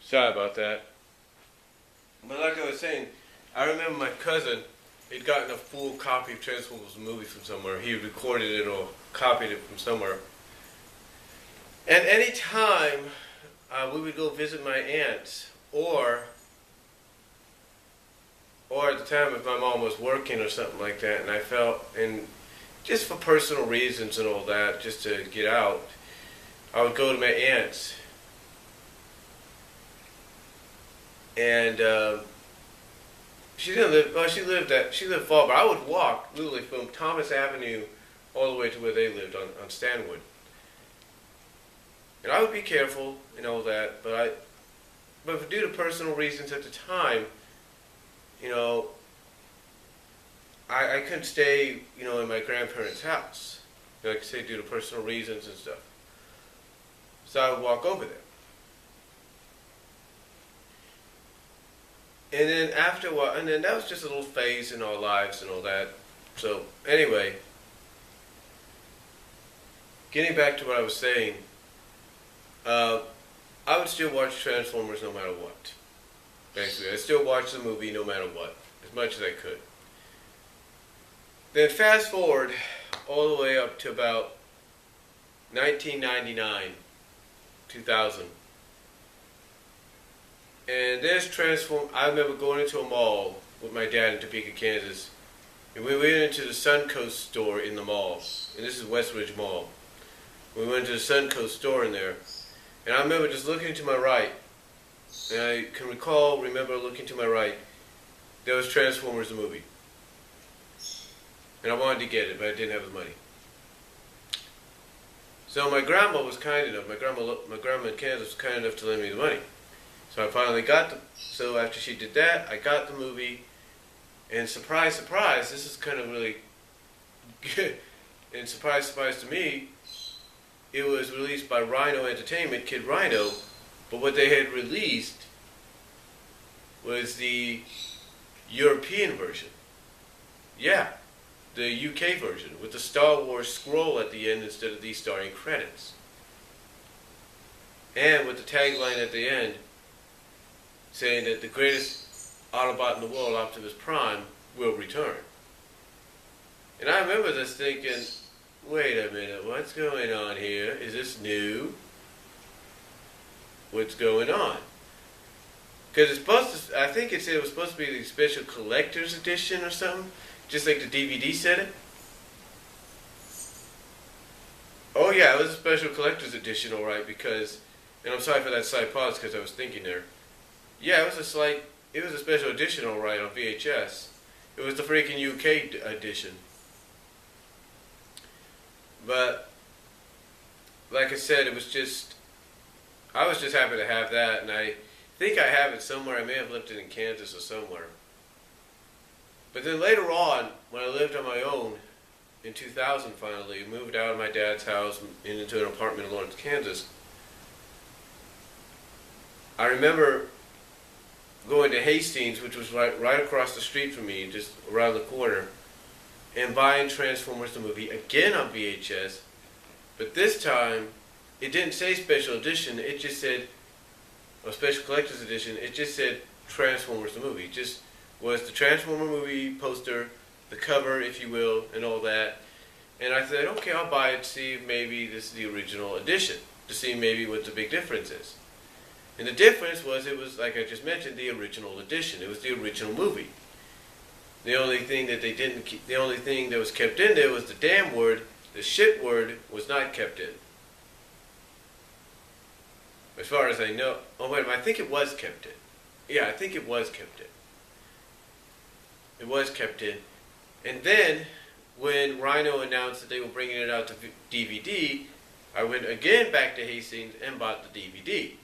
Sorry about that. But like I was saying, I remember my cousin had gotten a full copy of Transformers the movie from somewhere. He recorded it or copied it from somewhere. And any time we would go visit my aunts, or at the time if my mom was working or something like that, and I felt, and just for personal reasons and all that, just to get out, I would go to my aunt's. And she didn't live, well, she lived far, but I would walk literally from Thomas Avenue all the way to where they lived on Stanwood. And I would be careful and all that, but due to personal reasons at the time, you know, I couldn't stay, you know, in my grandparents' house. Like I say, due to personal reasons and stuff. So I would walk over there. And then after a while, and then that was just a little phase in our lives and all that. So anyway, getting back to what I was saying, I would still watch Transformers no matter what. Basically, I still watch the movie no matter what, as much as I could. Then fast forward all the way up to about 1999, 2000. And there's I remember going into a mall with my dad in Topeka, Kansas. And we went into the Suncoast store in the mall. And this is Westridge Mall. We went to the Suncoast store in there. And I remember just looking to my right. And I can remember looking to my right. There was Transformers the movie. And I wanted to get it, but I didn't have the money. So my grandma was kind enough, my grandma in Kansas was kind enough to lend me the money. So I finally so after she did that, I got the movie, and surprise, surprise, this is kind of really good, and surprise, surprise to me, it was released by Rhino Entertainment, Kid Rhino, but what they had released was the European version. Yeah, the UK version, with the Star Wars scroll at the end instead of the starring credits. And with the tagline at the end, saying that the greatest Autobot in the world, Optimus Prime, will return. And I remember just thinking, wait a minute, what's going on here? Is this new? What's going on? Because it's supposed to, I think it said it was supposed to be the special collector's edition or something, just like the DVD said it. Oh yeah, it was a special collector's edition, alright, because, and I'm sorry for that slight pause because I was thinking there. Yeah, it was a special edition, alright, on VHS. It was the freaking UK edition. But, like I said, I was just happy to have that, and I think I have it somewhere. I may have left it in Kansas or somewhere. But then later on, when I lived on my own, in 2000 finally, moved out of my dad's house and into an apartment in Lawrence, Kansas, I remember going to Hastings, which was right across the street from me, just around the corner, and buying Transformers the movie again on VHS. But this time, it didn't say special edition, it just said, or special collector's edition, it just said Transformers the movie. It just was the Transformer movie poster, the cover, if you will, and all that. And I said, okay, I'll buy it, see if maybe this is the original edition, to see maybe what the big difference is. And the difference was, it was, like I just mentioned, the original edition. It was the original movie. The only thing that they didn't keep, the only thing that was kept in there was the damn word. The shit word was not kept in. As far as I know. Oh wait a minute, I think it was kept in. Yeah, I think it was kept in. It was kept in. And then, when Rhino announced that they were bringing it out to DVD, I went again back to Hastings and bought the DVD.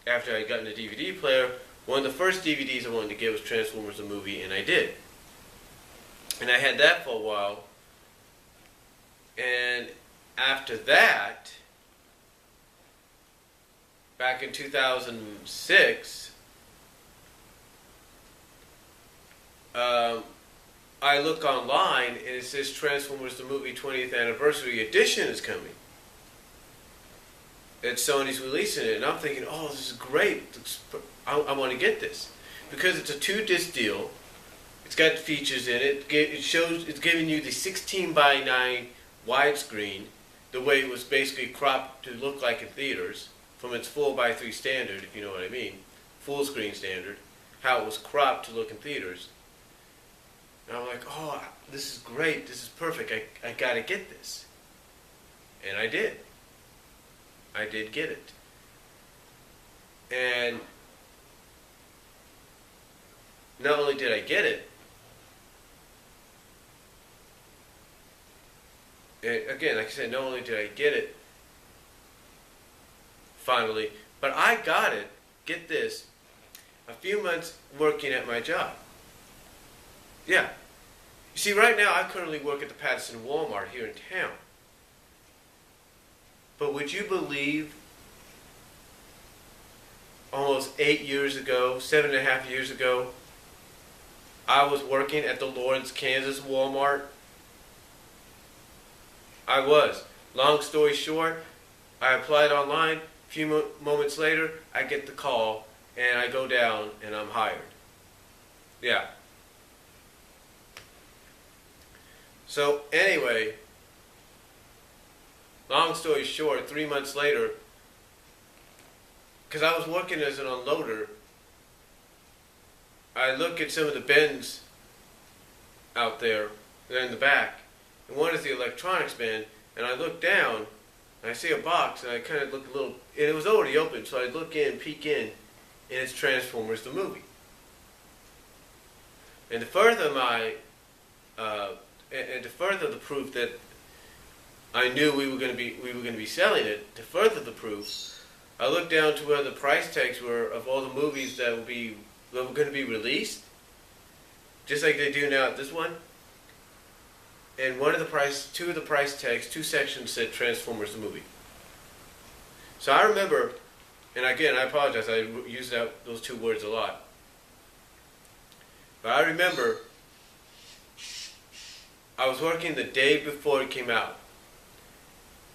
After I had gotten a DVD player, one of the first DVDs I wanted to get was Transformers the movie, and I did. And I had that for a while. And after that, back in 2006, I look online and it says Transformers the movie 20th anniversary edition is coming. that Sony's releasing it, and I'm thinking, oh, this is great. I want to get this because it's a 2-disc deal. It's got features in it. It's giving you the 16:9 widescreen, the way it was basically cropped to look like in theaters from its 4:3 standard, if you know what I mean, full screen standard, how it was cropped to look in theaters. And I'm like, oh, this is great. This is perfect. I got to get this. And I did. I did get it. And not only did I get it, again, like I said, not only did I get it finally, but I got it, get this, a few months working at my job. Yeah. You see, right now I currently work at the Patterson Walmart here in town. But would you believe almost 8 years ago, 7.5 years ago, I was working at the Lawrence, Kansas Walmart? I was. Long story short, I applied online. A few moments later, I get the call, and I go down, and I'm hired. Yeah. So anyway, long story short, 3 months later, because I was working as an unloader, I look at some of the bins out there, they're in the back, and one is the electronics bin, and I look down, and I see a box, and I kind of look a little, and it was already open, so I look in, peek in, and it's Transformers the movie. And to further the proof that I knew we were going to be selling it, to further the proof, I looked down to where the price tags were of all the movies that were going to be released, just like they do now at this one. And two of the price tags, 2 sections said Transformers the movie. So I remember, and again I apologize, I use those 2 words a lot. But I remember I was working the day before it came out.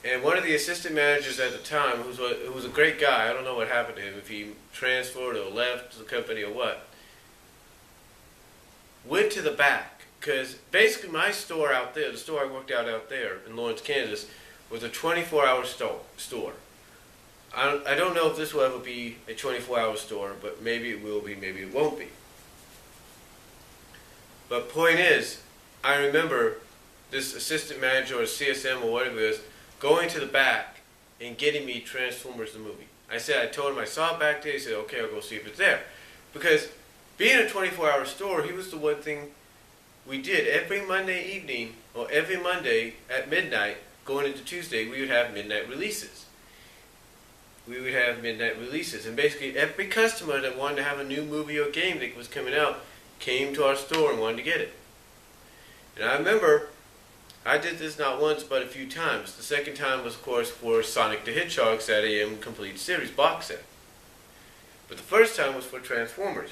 And one of the assistant managers at the time, who was a great guy, I don't know what happened to him, if he transferred or left the company or what, went to the back. Because basically my store out there, the store I worked out there in Lawrence, Kansas, was a 24-hour store. I don't know if this will ever be a 24-hour store, but maybe it will be, maybe it won't be. But point is, I remember this assistant manager or CSM or whatever it is going to the back and getting me Transformers the movie. I told him I saw it back there. He said, okay, I'll go see if it's there. Because being a 24-hour store, he was the one thing we did. Every Monday evening, or every Monday at midnight, going into Tuesday, we would have midnight releases. And basically every customer that wanted to have a new movie or game that was coming out came to our store and wanted to get it. And I remember I did this not once but a few times. The second time was, of course, for Sonic the Hedgehog SatAM Complete Series box set. But the first time was for Transformers.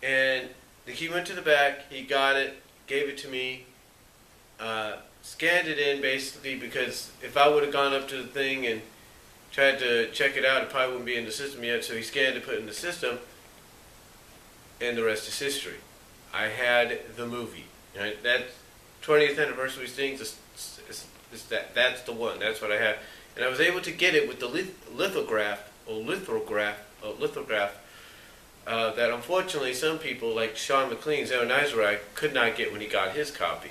And he went to the back, he got it, gave it to me, scanned it in basically, because if I would have gone up to the thing and tried to check it out, it probably wouldn't be in the system yet, so he scanned it, put it in the system, and the rest is history. I had the movie. Right? That 20th anniversary thing, that's the one. That's what I had. And I was able to get it with the lithograph that unfortunately some people, like Sean McLean's Experenice, could not get when he got his copy.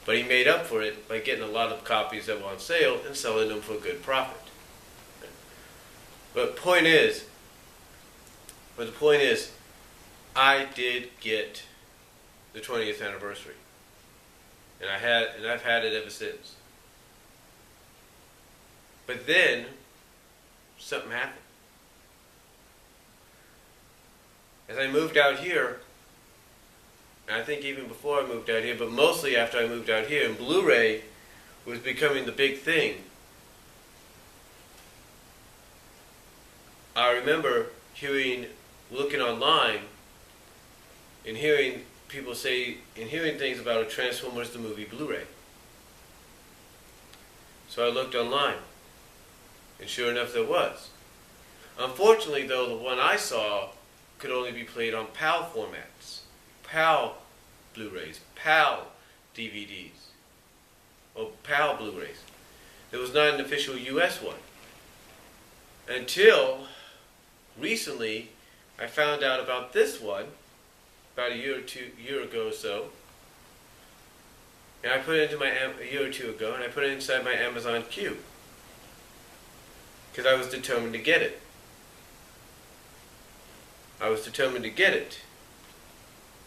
But he made up for it by getting a lot of copies that were on sale and selling them for a good profit. But the point is, I did get the 20th anniversary, and I've had it ever since. But then something happened. As I moved out here, and I think even before I moved out here, but mostly after I moved out here, and Blu-ray was becoming the big thing, I remember looking online, and hearing people say, and hearing things about a Transformers the movie Blu-ray. So I looked online, And sure enough, there was. Unfortunately, though, the one I saw could only be played on PAL formats, PAL Blu-rays, PAL DVDs, or PAL Blu-rays. There was not an official US one. Until recently, I found out about this one, about a year ago or so. And I put it into a year or two ago, and I put it inside my Amazon queue. Because I was determined to get it.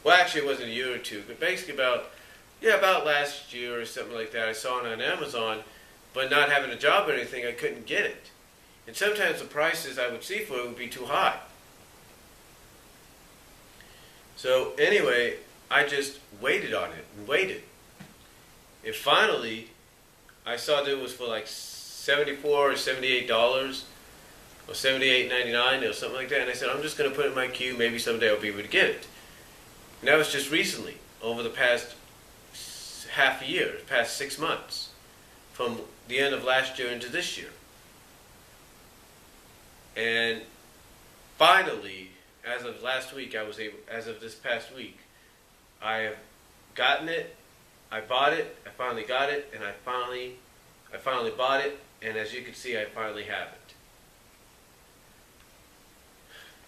Well, actually, it wasn't a year or two, but basically about last year or something like that. I saw it on Amazon, but not having a job or anything, I couldn't get it. And sometimes the prices I would see for it would be too high. So anyway, I just waited on it and waited. And finally, I saw that it was for like $74 or $78 or $78.99 or something like that. And I said, I'm just going to put it in my queue. Maybe someday I'll be able to get it. And that was just recently, over the past half a year, past 6 months, from the end of last year into this year. And finally, as of last week, as of this past week, I have gotten it. I bought it. I finally got it, and I finally bought it. And as you can see, I finally have it.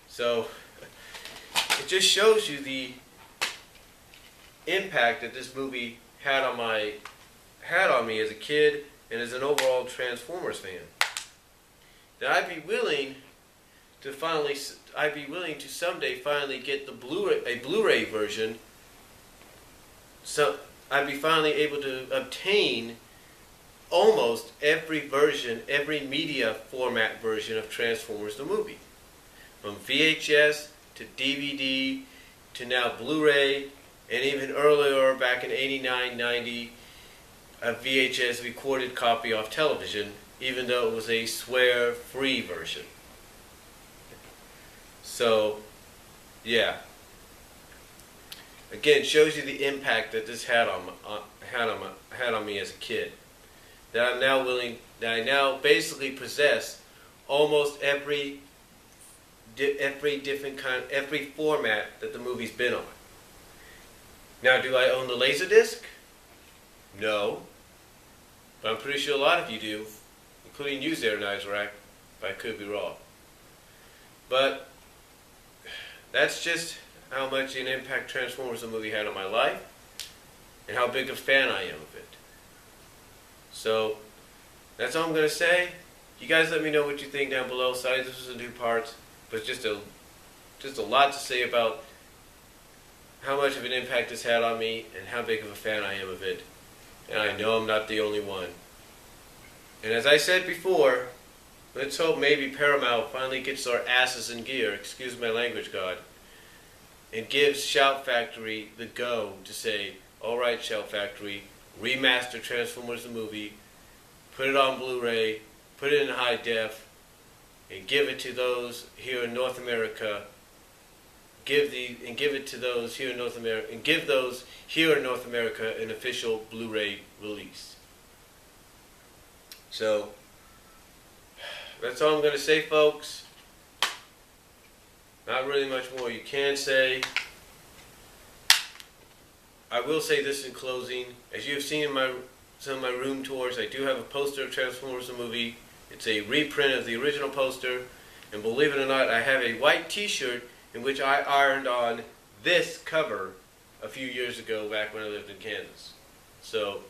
So it just shows you the impact that this movie had on me as a kid and as an overall Transformers fan. That I'd be willing to someday finally get a Blu-ray version. So I'd be finally able to obtain almost every version, every media format version of Transformers the movie. From VHS to DVD to now Blu-ray, and even earlier, back in 89, 90, a VHS recorded copy off television, even though it was a swear-free version. So, yeah. Again, shows you the impact that this had on me as a kid. That I now basically possess almost every format that the movie's been on. Now, do I own the Laserdisc? No. But I'm pretty sure a lot of you do, including you there, Nizrak, but I could be wrong. But that's just how much an impact Transformers the movie had on my life, and how big a fan I am of it. So, that's all I'm going to say. You guys let me know what you think down below. Sorry this was in 2 parts, but just a lot to say about how much of an impact this had on me and how big of a fan I am of it. And I know I'm not the only one. And as I said before, let's hope maybe Paramount finally gets our asses in gear, excuse my language, God, and gives Shout Factory the go to say, alright, Shout Factory, remaster Transformers the movie, put it on Blu-ray, put it in high def, and give it to those here in North America. Give those here in North America an official Blu-ray release. So that's all I'm going to say, folks. Not really much more you can say. I will say this in closing. As you have seen in some of my room tours, I do have a poster of Transformers the movie. It's a reprint of the original poster. And believe it or not, I have a white t-shirt in which I ironed on this cover a few years ago back when I lived in Kansas. So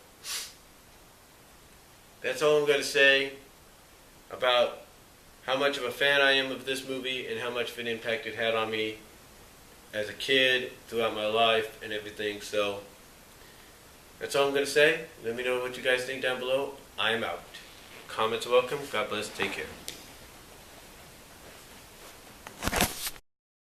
that's all I'm going to say about how much of a fan I am of this movie and how much of an impact it had on me as a kid, throughout my life, and everything. So that's all I'm going to say. Let me know what you guys think down below. I am out. Comments are welcome. God bless. Take care.